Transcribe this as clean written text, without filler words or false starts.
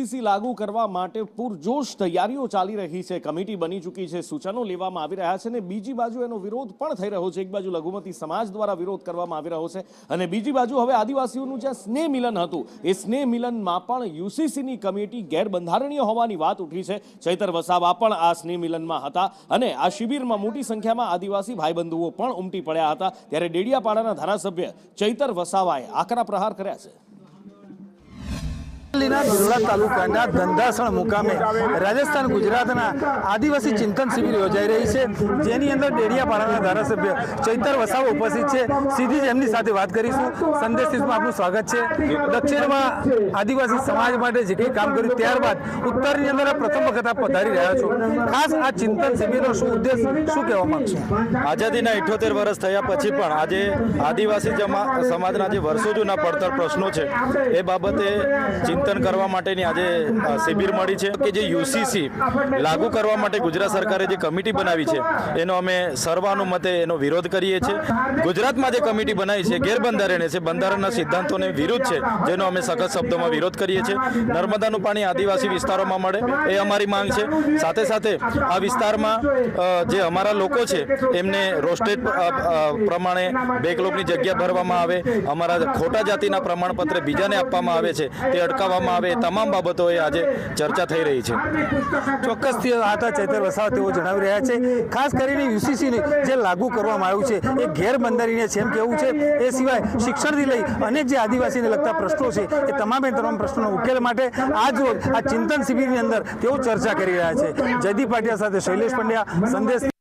UCC લાગુ કરવા માટે પૂરજોશ તૈયારીઓ ચાલી રહી છે। કમિટી બની ચૂકી છે, સૂચનો લેવામાં આવી રહ્યા છે અને બીજી બાજુ એનો વિરોધ પણ થઈ રહ્યો છે। એક બાજુ લઘુમતી સમાજ દ્વારા વિરોધ કરવામાં આવી રહ્યો છે અને બીજી બાજુ હવે આદિવાસીઓનું જે સ્નેહ મિલન હતું એ સ્નેહ મિલનમાં પણ યુસીસીની કમિટી ગેરબંધારણીય હોવાની વાત ઉઠી છે। ચૈતર વસાવા પણ આ સ્નેહ મિલનમાં હતા અને આ શિબિરમાં મોટી સંખ્યામાં આદિવાસી ભાઈબંધુઓ પણ ઉમટી પડ્યા હતા। ત્યારે ડેડિયાપાડાના ધારાસભ્ય ચૈતર વસાવાએ આકરા પ્રહાર કર્યા છે। ભિલોડા તાલુકાના ધંધાસણ મુકામે રાજસ્થાન ગુજરાતના આદિવાસી ચિંતન શિબિર યોજાઈ રહી છે, જેની અંદર ડેડિયાપાડાના ધારાસભ્ય ચૈતર વસાવા ઉપસ્થિત છે। સીધી જ એમની સાથે વાત કરીશું। સંદેશમાં આપનું સ્વાગત છે। દક્ષિણમાં આદિવાસી સમાજ માટે જે કંઈ કામ કર્યું ત્યારબાદ ઉત્તરની અંદર પ્રથમ વખત આપ પધારી રહ્યા છો। ખાસ આ ચિંતન શિબિરનો શું ઉદ્દેશ, શું કહેવા માંગશો? આઝાદીના 78 વર્ષ થયા પછી પણ આજે આદિવાસી સમાજના જે વર્ષો જૂના પડતર પ્રશ્નો છે એ બાબતે ચિંતન કરવા માટેની આજે શિબિર મળી છે કે જે યુસીસી લાગુ કરવા માટે ગુજરાત સરકારે જે કમિટી બનાવી છે એનો અમે સર્વાનુમતે એનો વિરોધ કરીએ છીએ। ગુજરાતમાં જે કમિટી બનાવી છે ગેરબંધારણીય છે, બંધારણના સિદ્ધાંતોને વિરુદ્ધ છે, જેનો અમે સખત શબ્દોમાં વિરોધ કરીએ છીએ। નર્મદાનું પાણી આદિવાસી વિસ્તારોમાં મળે એ અમારી માંગ છે। સાથે સાથે આ વિસ્તારમાં જે અમારા લોકો છે એમને રોસ્ટેડ પ્રમાણે બેકલોગની જગ્યા ભરવામાં આવે, અમારા ખોટા જાતિના પ્રમાણપત્ર બીજાને આપવામાં આવે છે તે અટકાવવામાં આવે, તમામ બાબતો એ આજે ચર્ચા થઈ રહી છે। ચોક્કસથી હતા ચૈતર વસાવા, તેઓ જણાવી રહ્યા છે ખાસ કરીને યુસીસીને જે લાગુ કરવામાં આવ્યું છે એ ગેરબંધારણીય છે એમ કહેવું છે। એ સિવાય શિક્ષણથી લઈ અનેક જે આદિવાસીને લગતા પ્રશ્નો છે એ તમામ પ્રશ્નોનો ઉકેલ માટે આજ રોજ આ ચિંતન શિબિરની અંદર તેઓ ચર્ચા કરી રહ્યા છે। જયદીપ પાટિયા સાથે શૈલેષ પંડ્યા, સંદેશ।